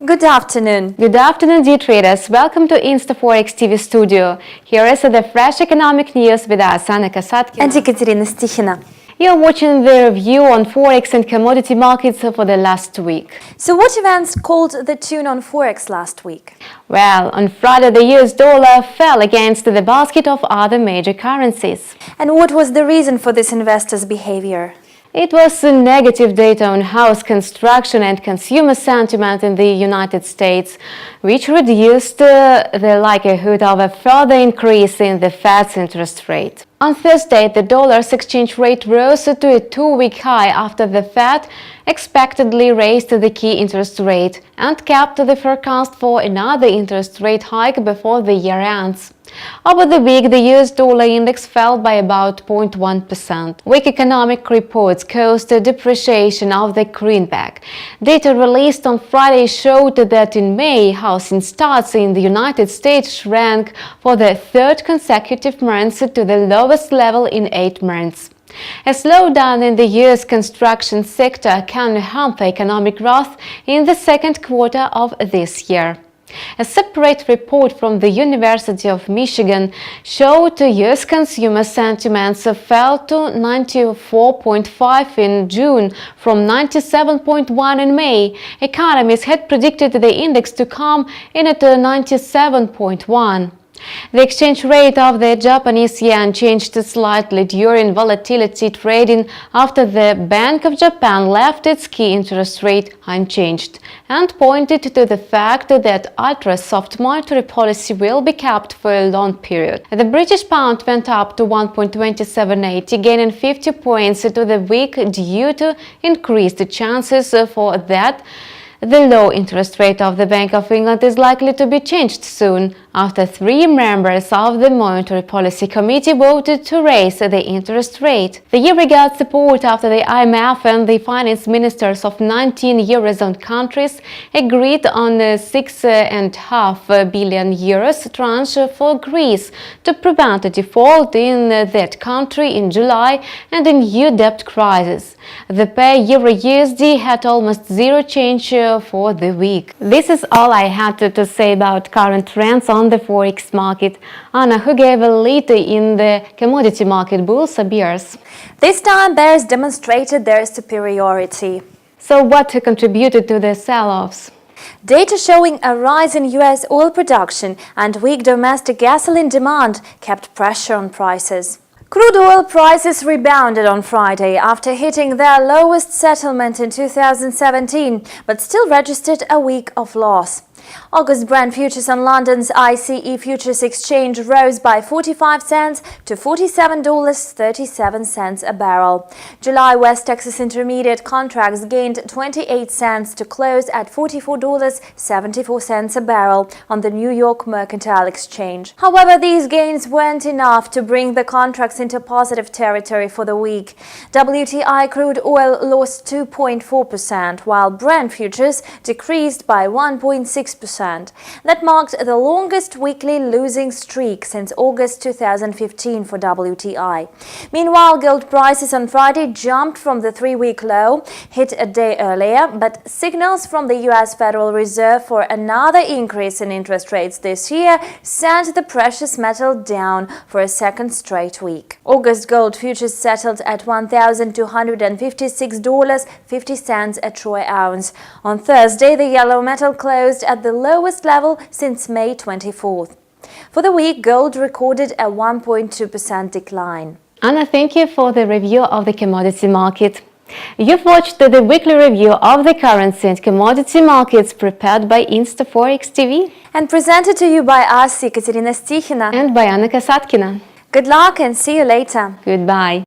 Good afternoon. Good afternoon, dear traders. Welcome to ИнстаФорекс TV studio. Here is the fresh economic news with us, Anna Kasatkina and Ekaterina Stikhina. You're watching the review on Forex and commodity markets for the last week. So what events called the tune on Forex last week? Well, on Friday the US dollar fell against the basket of other major currencies. And what was the reason for this investors' behavior? It was negative data on house construction and consumer sentiment in the United States, which reduced the likelihood of a further increase in the Fed's interest rate. On Thursday, the dollar's exchange rate rose to a two-week high after the Fed expectedly raised the key interest rate and kept the forecast for another interest rate hike before the year ends. Over the week, the US dollar index fell by about 0.1%. Weak economic reports caused a depreciation of the greenback. Data released on Friday showed that in May, housing starts in the United States shrank for the third consecutive month to the lowest level in 8 months. A slowdown in the US construction sector can hamper economic growth in the second quarter of this year. A separate report from the University of Michigan showed US consumer sentiments fell to 94.5 in June from 97.1 in May. Economists had predicted the index to come in at 97.1. The exchange rate of the Japanese yen changed slightly during volatility trading after the Bank of Japan left its key interest rate unchanged and pointed to the fact that ultra-soft monetary policy will be kept for a long period. The British pound went up to 1.2780, gaining 50 points to the week due to increased chances for that the low interest rate of the Bank of England is likely to be changed soon, after 3 members of the Monetary Policy Committee voted to raise the interest rate. The euro got support after the IMF and the finance ministers of 19 Eurozone countries agreed on a €6.5 billion tranche for Greece to prevent a default in that country in July and a new debt crisis. The pair Euro-USD had almost zero change for the week. This is all I had to say about current trends on the Forex market. Anna, who gave a lead in the commodity market, bulls or bears? This time bears demonstrated their superiority. So what contributed to the sell-offs? Data showing a rise in US oil production and weak domestic gasoline demand kept pressure on prices. Crude oil prices rebounded on Friday after hitting their lowest settlement in 2017, but still registered a week of loss. August Brent futures on London's ICE futures exchange rose by 45 cents to $47.37 a barrel. July West Texas Intermediate contracts gained 28 cents to close at $44.74 a barrel on the New York Mercantile Exchange. However, these gains weren't enough to bring the contracts into positive territory for the week. WTI crude oil lost 2.4%, while Brent futures decreased by 1.6%. That marked the longest weekly losing streak since August 2015 for WTI. Meanwhile, gold prices on Friday jumped from the 3-week low hit a day earlier, but signals from the US Federal Reserve for another increase in interest rates this year sent the precious metal down for a second straight week. August gold futures settled at $1,256.50 a troy ounce. On Thursday, the yellow metal closed at the lowest level since May 24th. For the week, gold recorded a 1.2% decline. Anna, thank you for the review of the commodity market. You've watched the weekly review of the currency and commodity markets prepared by ИнстаФорекс TV and presented to you by us, Ekaterina Stikhina and by Anna Kasatkina. Good luck and see you later. Goodbye.